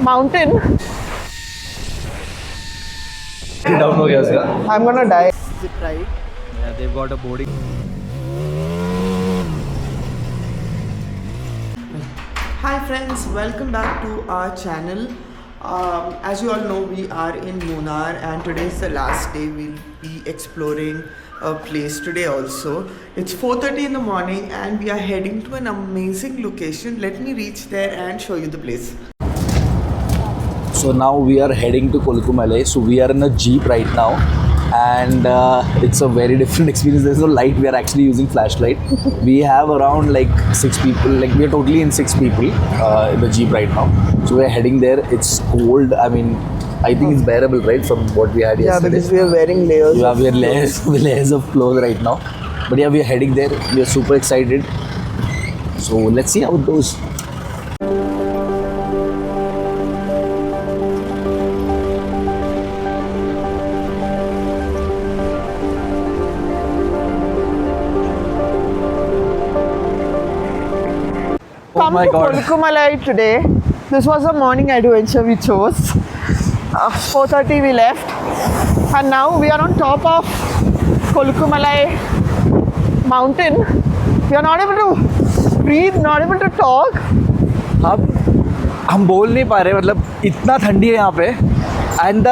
mountain. Down हो गया उसका. I'm gonna die. Zip ride. Yeah, they've got a boarding. Hi friends, welcome back to our channel. As you all know, we are in Munnar and today is the last day. We'll be exploring a place today also. It's 4:30 in the morning and we are heading to an amazing location. Let me reach there and show you the place. So now we are heading to Kolkumalai. So we are in a jeep right now, and it's a very different experience. There's no light. We are actually using flashlight. We have around like 6 people. Like we are totally in 6 people in the jeep right now. So we are heading there. It's cold. I mean, I think it's bearable, right, from what we had yesterday. Yeah, because we are wearing layers. Yeah, we are layers of clothes right now. But yeah, we are heading there. We are super excited. So let's see how it goes. Come to Kolkumalai today. This was a morning adventure we chose. 4:30 we left, and now we are on top of Kolkumalai mountain. We are not able to breathe, not able to talk. हम बोल नहीं पा रहे, मतलब इतना ठंडी है यहाँ पे. And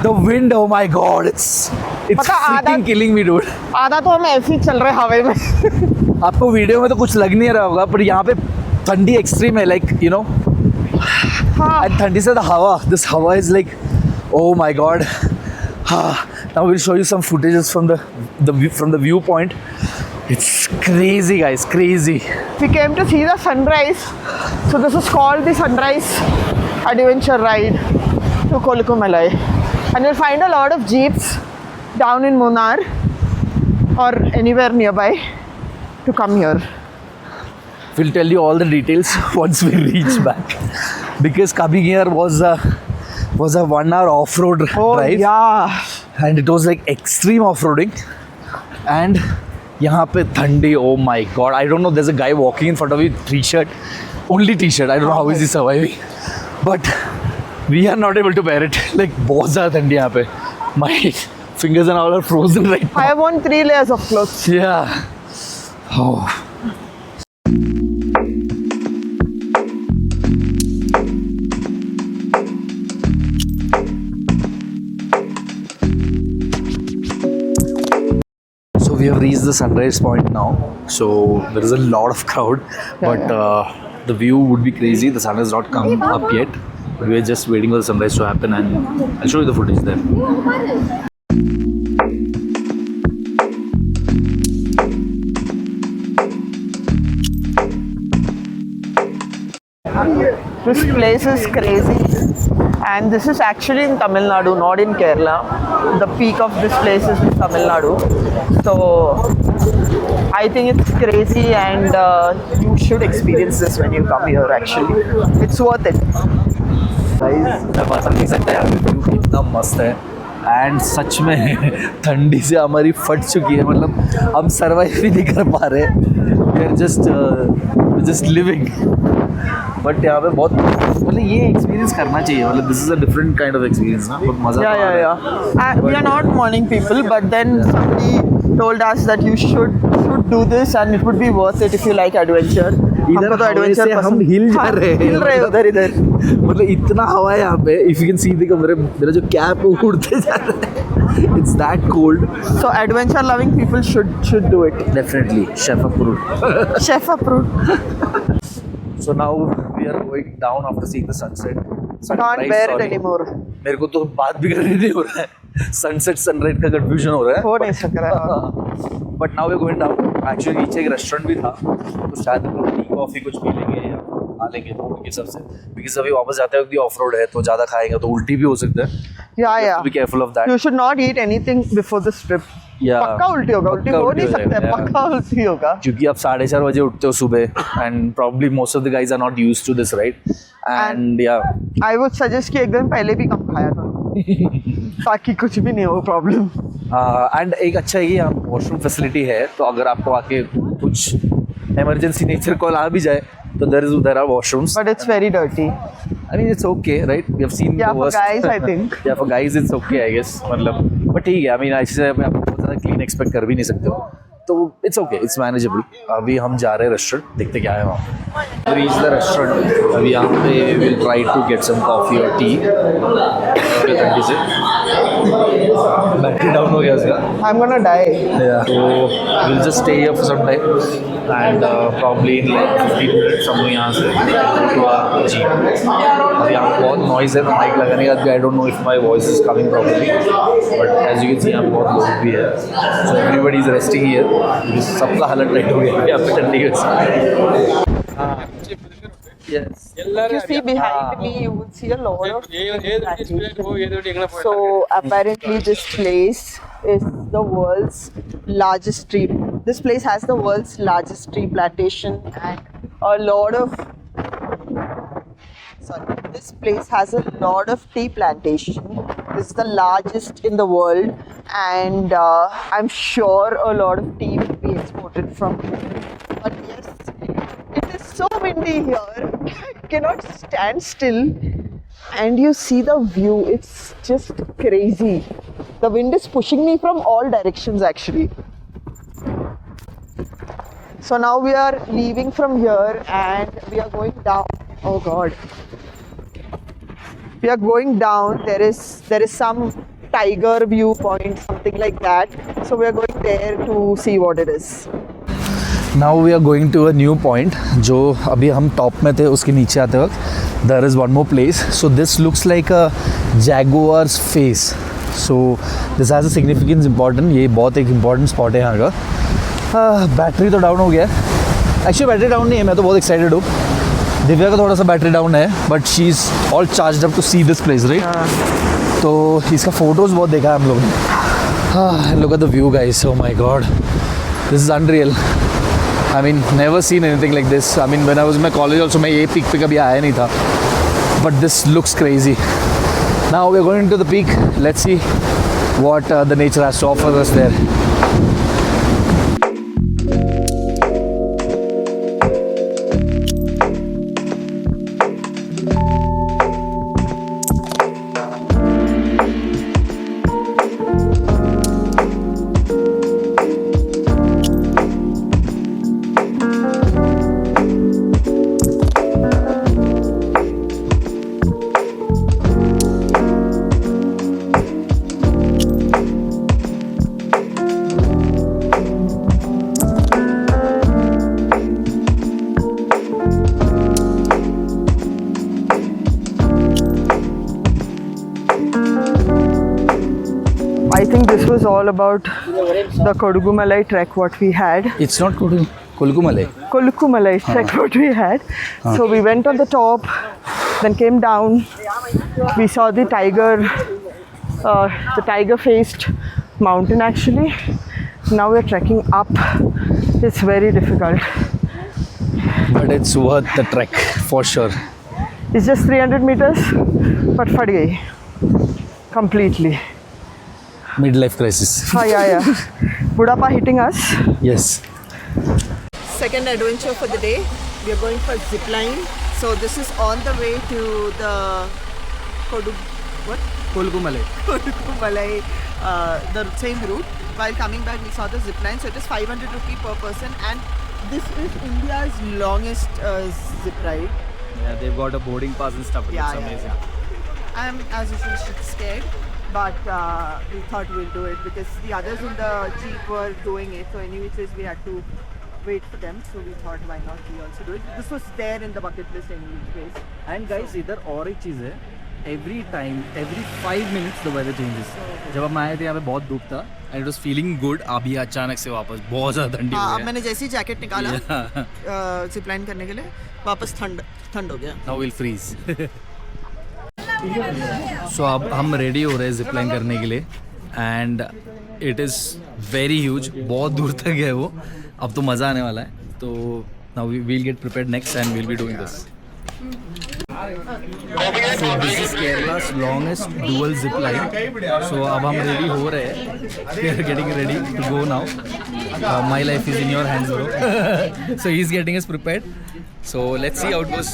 the wind, oh my god, it's freaking killing me, dude. आधा तो हम ऐसे ही चल रहे हवा में. आपको वीडियो में तो कुछ लग नहीं रहा होगा, पर यहाँ पे ठंडी एक्सट्रीम है, like you know. And ठंडी से हवा, this हवा is like, oh my god. Now we'll show you some footages from the viewpoint. It's crazy, guys, crazy. We came to see the sunrise, so this is called the Sunrise Adventure Ride to Kolkumalai, and you'll find a lot of jeeps down in Munnar or anywhere nearby to come here. We'll tell you all the details once we reach back, because coming here was a 1 hour off-road drive. Yeah. And it was like extreme off-roading. And यहाँ पे ठंडी, oh my god, I don't know, there's a guy walking in front of you, t-shirt, only t-shirt, I don't know how is he surviving, but we are not able to bear it. Like बहुत ज़्यादा ठंडी यहाँ पे. My fingers and all are frozen right now. I have worn 3 layers of clothes. Yeah. Oh. So we have reached the sunrise point now. So there is a lot of crowd, but the view would be crazy. The sun has not come up yet, but we are just waiting for the sunrise to happen, and I'll show you the footage there. This place is crazy, and this is actually in Tamil Nadu, not in Kerala. The peak of this place is in Tamil Nadu, so I think it's crazy, and you should experience this when you come here. Actually, it's worth it. Guys, मैं बता नहीं सकता यार, view कितना मस्त है. And such में ठंडी से हमारी फट चुकी है, मतलब हम सर्वाइव भी नहीं कर पा रहे. We are just living. But यहाँ पे बहुत, मतलब ये एक्सपीरियंस करना चाहिए. मतलब this is a different kind of experience ना. बहुत मजा. Yeah. We are not morning people, but then somebody told us that you should do this, and it would be worth it if you like adventure. इधर तो adventure हम हिल जा रहे हैं. उधर. मतलब इतना हवा है यहाँ पे. इफ यू कैन सी, देखो मेरा जो कैप है वो उड़ते जा रहा है. It's that cold. So adventure loving people should do it. Definitely, chef approved. Chef approved. So now we are going down after seeing the sunset. Can't bear it anymore. मेरे को तो बात भी करनी नहीं हो रहा है. Sunset sunrise का confusion हो रहा है. हो नहीं सक रहा है. But now we're going down. Actually नीचे एक रेस्टोरेंट भी था, तो शायद हम लोग टी कॉफी कुछ पी लेंगे या खा लेंगे रोड के सबसे. Because अभी वापस जाते वक्त भी ऑफ रोड है, तो ज़्यादा खाएंगे तो उल्टी भी हो सकता है. Yeah. Be careful of that. You should not eat anything before this trip. Yeah. पक्का उल्टी होगा. उल्टी हो नहीं सकता है. पक्का उल्टी होगा. क्योंकि आप 4:30 बजे उठते हो सुबह, and probably most of the guys are not used to this, right? And yeah. I would suggest कि एक दिन पहले भी कम खाया था. ताकि कुछ भी नहीं हो प्रॉब्लम. एंड एक अच्छा है कि यहाँ वॉशरूम फैसिलिटी है, तो अगर आपको आके कुछ इमरजेंसी नेचर कॉल आ भी जाए तो there are washrooms. But it's very dirty. I mean, it's okay, right? We have seen Yeah, the for worst. guys, I think. Yeah, for guys, it's okay, I guess. मतलब, but ठीक है. I mean, ऐसे आप बहुत ज़्यादा clean expect कर भी नहीं सकते हो. तो it's okay, it's manageable. अभी हम जा रहे हैं रेस्टोरेंट, देखते क्या है वहाँ. We reach the restaurant. अभी यहाँ पे we'll try to get some coffee or tea. ठंडी से. बैटरी डाउन हो गया उसका. I'm gonna die. Yeah. So we'll just stay here for some time, and probably in like 15 minutes हम लोग यहाँ से go to our jeep. अभी यहाँ पे बहुत noise है, माइक लगाने का. I don't know if my voice is coming properly, but as you can see यहाँ पे बहुत लोग भी है. So everybody is resting here. सबका हालत टाइट हो गया है यहाँ पे ठंडी के साथ. Yes. If you see behind me, you would see a lot of plantations. So apparently this place is the world's largest tree. This place has the world's largest tree plantation and a lot of. Sorry, this place has a lot of tea plantation. This is the largest in the world, and I'm sure a lot of tea will be exported from here. But yes, it is so windy here. I cannot stand still. And you see the view, it's just crazy. The wind is pushing me from all directions actually. So now we are leaving from here and we are going down. Oh God. We are going down. There is some tiger viewpoint, something like that. So we are going there to see what it is. Now we are going to a new point. जो अभी हम top में थे उसके नीचे आते वक्त there is one more place. So this looks like a jaguar's face. So this has a significance important. ये बहुत एक important spot है यहाँ का. बैटरी तो डाउन हो गया है. एक्चुअली बैटरी डाउन नहीं है, मैं तो बहुत एक्साइटेड हूँ. दिव्या का थोड़ा सा बैटरी डाउन है, but she is all charge up to see this place, right? तो इसका फोटोज़ बहुत देखा है हम लोग ने. Look at the view guys. Oh my god, this is unreal. I mean, never seen anything like this. I mean, when I was in my college also, मैं ये peak पे कभी आया नहीं था. But this looks crazy. Now we are going to the peak. Let's see what the nature has to offer us there. I think this was all about the Kodugumalai trek what we had. It's not Kolugumalai. Kolugumalai trek what we had. So we went on the top, then came down. We saw the tiger-faced mountain actually. Now we're trekking up. It's very difficult. But it's worth the trek for sure. It's just 300 meters, but फट गई completely. Midlife crisis. Yeah. Budappa hitting us. Yes. Second adventure for the day. We are going for zip line. So this is on the way to the Kolugumalai. Kodugumalai, the same route. While coming back, we saw the zip line. So it is 500 rupee per person, and this is India's longest zip ride. Yeah, they've got a boarding pass and stuff. It's amazing. Yeah. I'm as usual scared, but we thought we'll do it because the others in the jeep were doing it. So anyways, we had to wait for them. So we thought, why not we also do it? This was there in the bucket list anyways. And guys, इधर और एक चीज़ है. Every 5 minutes the weather changes. जब हम आए थे यहाँ पे बहुत धूप था and it was feeling good. अभी अचानक से वापस बहुत ज़्यादा ठंडी हो हाँ, गया. मैंने जैसे ही जैकेट निकाला जिप लाइन करने के लिए, वापस ठंड हो गया. Now we'll freeze. So अब हम रेडी हो रहे हैं जिप लाइन करने के लिए and it is very huge. बहुत दूर तक है वो. अब तो मज़ा आने वाला है. तो now we'll get prepared next and we'll be doing this. So this is Kerala's longest dual zip line. So अब हम ready हो रहे हैं. We are getting ready to go now. My life is in your hands, bro. So he's getting us prepared. So let's see how it goes.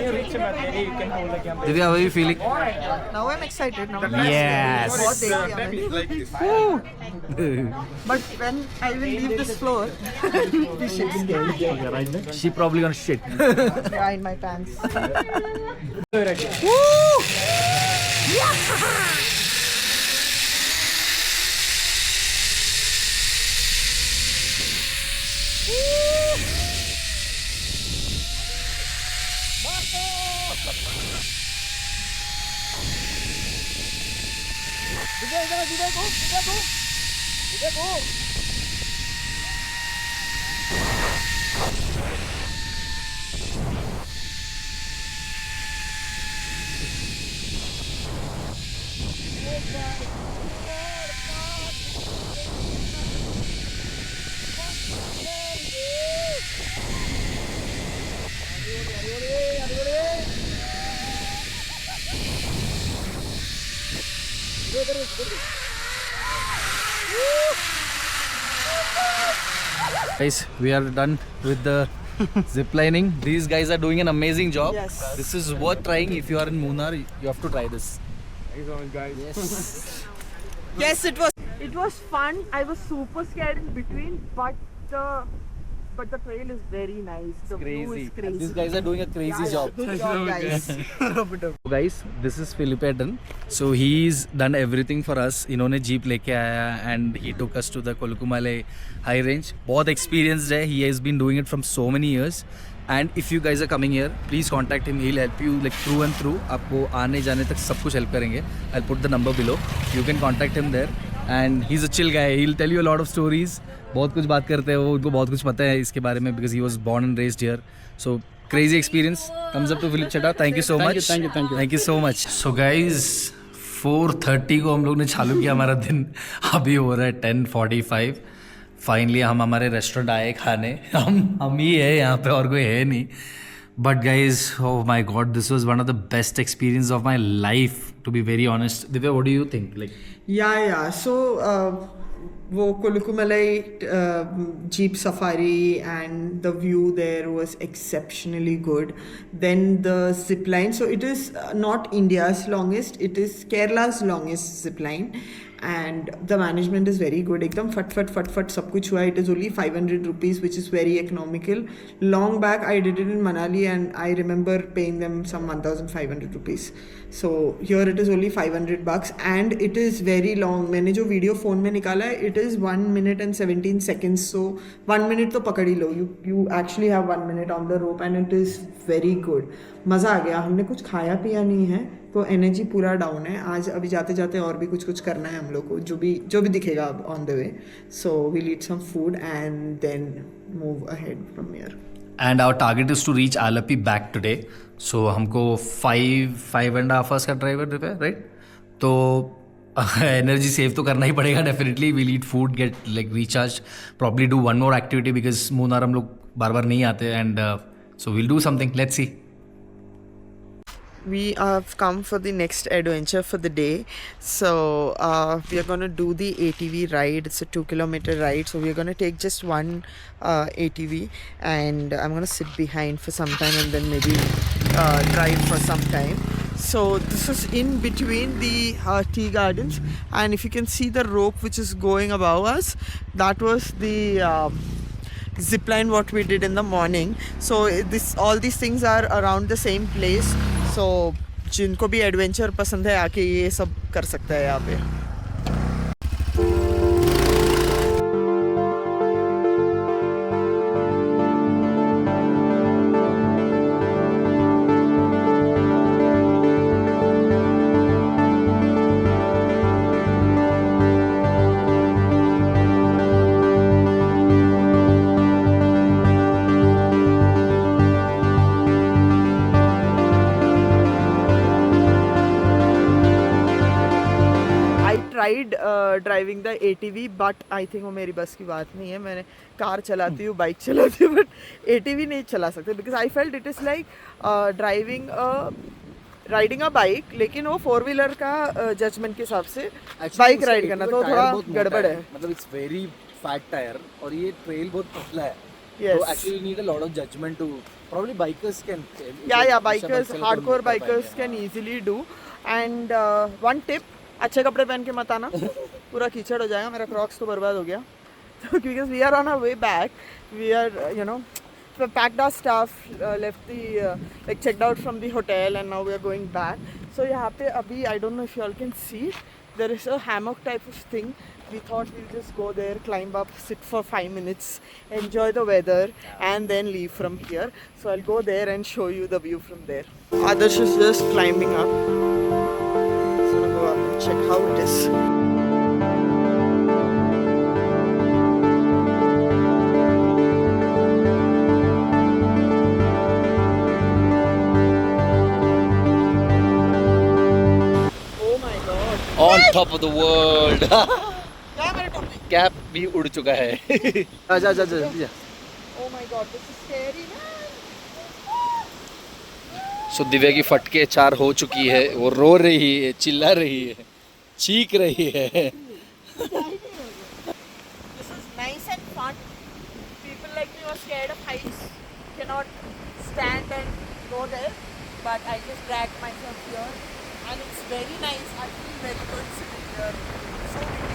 Divya, how are you feeling? Now I'm excited. Now Yes. बहुत देर की हमें. But when I will leave this floor, the shit's scared. She probably gonna shit. Yeah, in my pants. Guys, we are done with the zip lining. These guys are doing an amazing job. Yes. This is worth trying. If you are in Munnar, you have to try this. Yes, it was. It was fun. I was super scared in between, but the trail is very nice. The view is crazy. These guys are doing a crazy job. Good job, guys. Guys, this is Philippe Eden. So he's done everything for us. इन्होंने jeep लेके आया and he took us to the Kolkumale high range. बहुत experienced है. He has been doing it from so many years. And if you guys are coming here, please contact him. He'll help you like through and through. आपको आने जाने तक सब कुछ help करेंगे. I'll put the number below. You can contact him there. And he's a chill guy. He'll tell you a lot of stories. बहुत कुछ बात करते हैं वो, उनको बहुत कुछ पता है इसके बारे में because he was born and raised here. So crazy experience. Thumbs up to Philip Chetta. Thank you so much. Thank you so much. So guys, 4:30 को हम लोग ने चालू किया हमारा दिन. अभी हो रहा है 10:45. फाइनली हम हमारे रेस्टोरेंट आए खाने. हम ही है यहाँ पे और कोई है नहीं. But guys, oh my god, this was one of the best experiences of my life, to be very honest. Divya, what do you think? Like, Yeah. So, वो Kolukumalai jeep safari and the view there was exceptionally good. Then the zip line. So it is not India's longest. It is Kerala's longest zip line. And the management is very good. Ekdam fat sab kuch hua. It is only 500 rupees, which is very economical. Long back I did it in Manali and I remember paying them some 1,500 rupees. So here it is only 500 bucks and it is very long. मैंने जो video phone में निकाला है, it is 1 minute and 17 seconds. So 1 minute तो पकड़ ही लो. You actually have 1 minute on the rope and it is very good. मज़ा आ गया. हमने कुछ खाया पिया नहीं है तो एनर्जी पूरा डाउन है. आज अभी जाते जाते और भी कुछ करना है हम लोग को, जो भी दिखेगा on the way. So we'll eat some food and then move ahead from here. and our target is to reach Alapi back today. So हमको 5.5 hours का ड्राइव है, right? तो एनर्जी सेव तो करना ही पड़ेगा definitely. We'll eat food, get like recharge, probably do one more activity because Munnar हम लोग बार बार नहीं आते. And so we'll do something. Let's see. We have come for the next adventure for the day. So we are going to do the ATV ride. It's a 2-kilometer ride. So we are going to take just one ATV and I'm going to sit behind for some time and then maybe drive for some time. So this is in between the tea gardens, and if you can see the rope which is going above us, that was the zip line what we did in the morning. So all these things are around the same place. So जिनको भी adventure पसंद है आके ये सब कर सकता है यहाँ पे. tried driving the ATV but I think वो मेरी बस की बात नहीं है. मैंने कार चलाती हूँ, बाइक चलाती हूँ, but ATV नहीं चला सकते because I felt it is like riding a bike, लेकिन वो 4-wheeler का जजमेंट के हिसाब से बाइक राइड करना तो थोड़ा गड़बड़ है. मतलब इट्स वेरी फैट टायर और ये ट्रेल बहुत पतला है Yes. So actually you need a lot of judgment to probably bikers can. Yeah, bikers, hardcore bikers can easily do. And one tip, अच्छे कपड़े पहन के मत आना, पूरा कीचड़ हो जाएगा. मेरा क्रॉक्स तो बर्बाद हो गया. So because we are on our way back, we are we packed our stuff, left the like checked out from the hotel, and now we are going back. So यहाँ पे अभी I don't know if you all can see, there is a hammock type of thing. We thought we'll just go there, climb up, sit for 5 minutes, enjoy the weather, and then leave from here. So I'll go there and show you the view from there. Adarsh is just climbing up. So I'll go up and check how it is. Oh my god. On top of the world. क्या है मेरे टोपी? Cap भी उड़ चुका है. जा जा जा जा. Oh my god, this is scary, man. सो दिव्या की फटके 4 हो चुकी है. वो रो रही है, चिल्ला रही है, चीख रही है. This is nice and fun. People like me who are scared of heights cannot stand and go there. But I just dragged myself here. And it's very nice. I feel very good sitting here. So windy.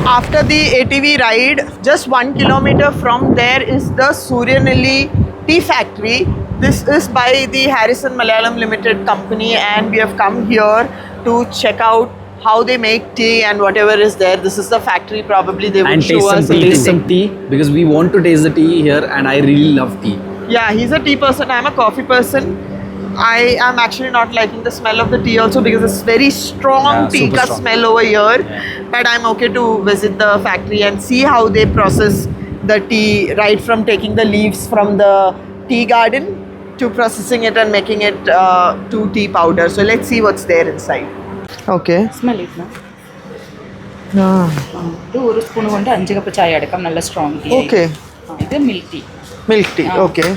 After the ATV ride, just 1 kilometer from there is the Suryanelli Tea Factory. This is by the Harrison Malayalam Limited company, and we have come here to check out how they make tea and whatever is there. This is the factory. Probably they will And show us a taste some tasting. tea because we want to taste the tea here, and I really love tea. Yeah, he's a tea person. I'm a coffee person. I am actually not liking the smell of the tea also because it's very strong Yeah, tea super ka strong. smell over here. Yeah. But I'm okay to visit the factory and see how they process the tea, right from taking the leaves from the tea garden to processing it and making it to tea powder. So let's see what's there inside. Okay. Smell இட்னா இது ஒரு spoon கொண்டு 5 cup சாய் எடுക്കാം நல்ல strong tea Okay. இது milk tea Milk tea. Okay.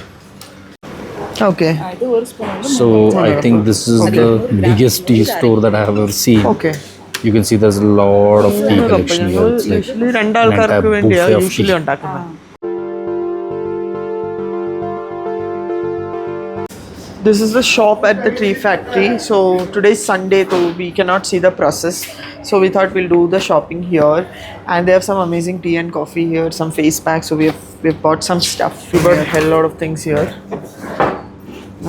Okay. இது ஒரு ஸ்பூன் வந்து So I think this is the biggest tea store that I have ever seen. Okay. You can see there's a lot of tea collection here. It's like Usually രണ്ടാൾക്കാർക്ക് an entire വേണ്ടിയാ buffet of usually tea. ഉണ്ടാക്കുന്നത്. This is the shop at the tea factory. So today's Sunday, so we cannot see the process. So we thought we'll do the shopping here, and they have some amazing tea and coffee here, some face packs. So we've bought some stuff. We bought a hell lot of things here,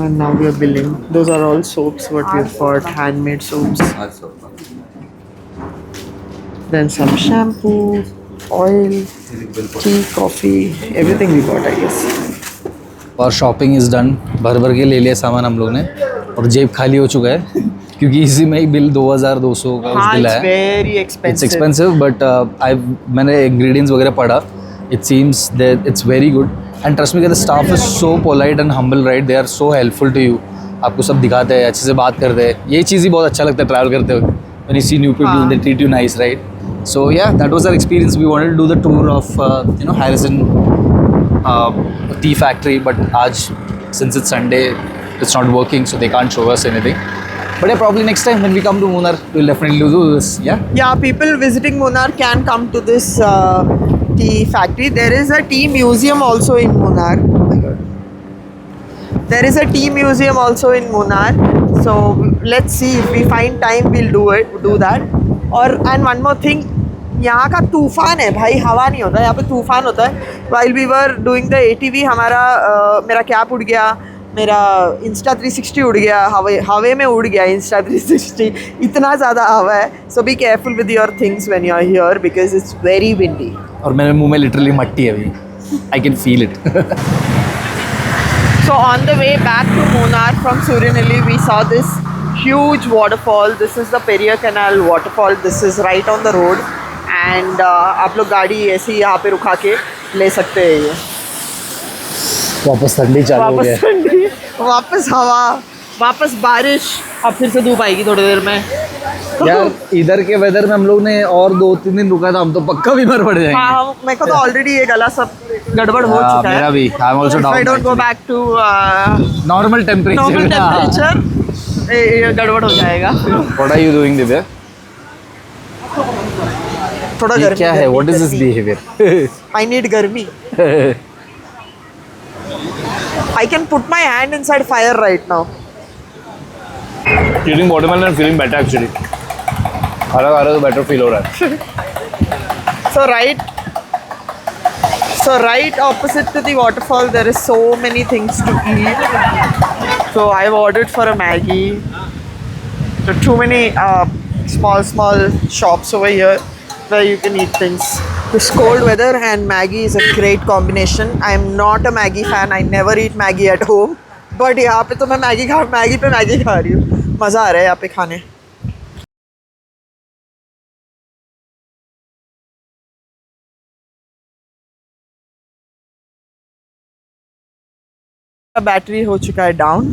and now we are billing. Those are all soaps. What we've bought, handmade soaps. Then some shampoo, oil, tea, coffee, everything we bought, I guess. और shopping is done. भर भर के ले लिया सामान हम लोग ने, और जेब खाली हो चुका है क्योंकि इसी में ही बिल 2200 का हाँ, बिल it's है. very it's expensive. Expensive but मैंने इंग्रेडिएंट्स वगैरह पढ़ा. It seems that it's very good, and trust me the staff is so polite and humble, right. They are so helpful to you. आपको सब दिखाते हैं, अच्छे से बात करते हैं. ये चीज़ ही बहुत अच्छा लगता है ट्रैवल करते हुए. When you see new people they treat you nice, right. So yeah, that was our experience. We wanted to do the tour of Harrison tea factory, but since it's Sunday, it's not working, so they can't show us anything. But yeah, probably next time when we come to Munnar, we'll definitely do this. Yeah. Yeah, people visiting Munnar can come to this tea factory. There is a tea museum also in Munnar. Oh my god. There is a tea museum also in Munnar. So let's see if we find time, we'll do that. And one more thing, यहाँ का तूफान है भाई, हवा नहीं होता, यहाँ पे तूफान होता है. While we were doing the ATV, मेरा कैप उड़ गया, मेरा Insta 360 उड़ गया, हवे में उड़ गया Insta 360. इतना ज़्यादा हवा है. So be careful with your things when you are here because it's very windy. और मेरे मुंह में लिटरली मट्टी है अभी. I can feel it. So on the way back to Munnar from Suryanelli, we saw this huge waterfall. This is the Periyar Canal waterfall. This is right on the road, and आप लोग गाड़ी ऐसे ही यहाँ पे रुका के ले सकते हैं. ये वापस ठंडी चालू हो गया. वापस ठंडी, वापस हवा, वापस बारिश. अब फिर से धूप आएगी थोड़ी देर में. यार इधर के वेदर में हम लोग ने और 2-3 दिन रुका था, हम तो पक्का बीमार पड़ जाएंगे. हाँ, मेरे को तो ऑलरेडी ये गला सब गड़बड़ हो चुका है. मेरा भी. I am also If I down. don't go back to normal temperature. normal temperature, ये गड़बड़ हो जाएगा. What are you doing, Divya? थोड़ा ये गर्मी. क्या है? What is this behavior? I need गर्मी. I can put my hand inside fire right now. Eating watermelon and feeling better actually. हरा खा रहा तो better feel हो रहा है. So right opposite to the waterfall, there is so many things to eat. So I've ordered for a Maggie. There are too many small shops over here where you can eat things. This cold weather and Maggie is a great combination. I am not a Maggie fan. I never eat Maggie at home. But यहाँ पे तो मैं Maggi खा रही हूँ. मज़ा आ रहा है यहाँ पे खाने. Battery हो चुका है down.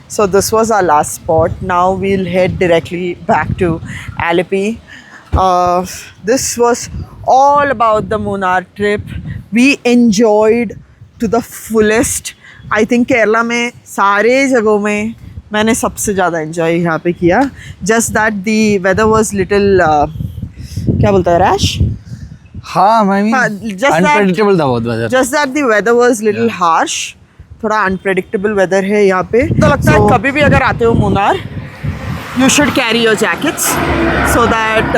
So this was our last spot. Now we'll head directly back to Alleppey. This was all about the Munnar trip. We enjoyed to the fullest. I think Kerala में सारे जगहों में मैंने सबसे ज़्यादा enjoy यहाँ पे किया. Just that the weather was little क्या बोलता है rash? हाँ, I mean unpredictable था बहुत weather. Just that the weather was little harsh. थोड़ा अनप्रेडिक्टेबल वेदर है यहाँ पे. तो लगता है कभी भी अगर आते हो Munnar, you should carry your jackets so that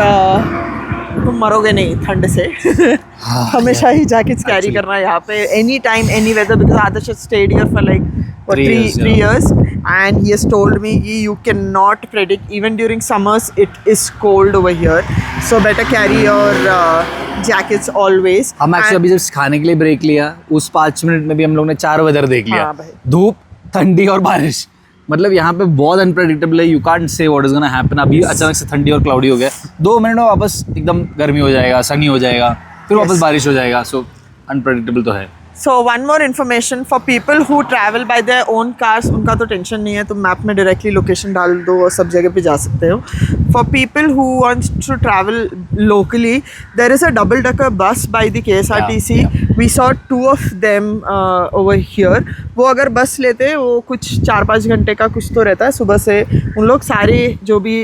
तुम मरोगे नहीं ठंड से. हमेशा ही जैकेट्स कैरी करना है यहाँ पे. Any time any weather, because Adarsh stayed here for like 3 years and he has told me you cannot predict, even during summers it is cold over here, so better carry your jackets always. हम actually अभी जब खाने के लिए break लिया, उस 5 minute में भी हम लोग ने 4 वेदर देख लिया. हाँ भाई. धूप, ठंडी और बारिश. मतलब यहाँ पे बहुत अनप्रेडिक्टेबल है. You can't say what is gonna happen. अभी अचानक से ठंडी और क्लाउडी हो गया, 2 मिनट में वापस एकदम गर्मी हो जाएगा, सनी हो जाएगा, फिर वापस बारिश हो जाएगा. सो अनप्रेडिक्टेबल तो है. So one more information for people who travel by their own cars, उनका तो टेंशन नहीं है, तुम मैप में डायरेक्टली लोकेशन डाल दो और सब जगह पे जा सकते हो. For people who want to travel locally, there is a double decker bus by the KSRTC. We saw 2 of them over here. वो अगर बस लेते वो कुछ 4-5 घंटे का कुछ तो रहता है सुबह से. उन लोग सारे जो भी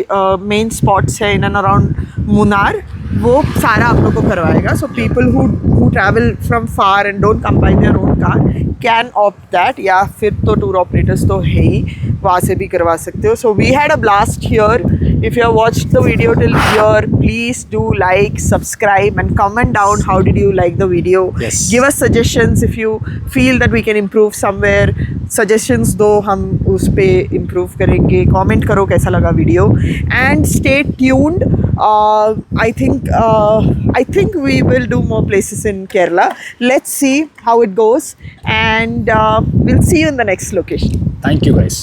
मेन स्पॉट्स है इन एंड अराउंड मुन्नार, वो सारा आप लोग को करवाएगा. So people who travel from far and don't come by their own car can opt that. या फिर तो टूर ऑपरेटर्स तो है ही, वहाँ से भी करवा सकते हो. So we had a blast here. If you have watched the video till here, please do like, subscribe and comment down how did you like the video. Yes. Give us suggestions if you feel that we can improve somewhere. Suggestions दो, हम उस पे improve करेंगे. Comment करो कैसा लगा video and stay tuned. I think we will do more places in Kerala. Let's see how it goes and we'll see you in the next location. Thank you guys.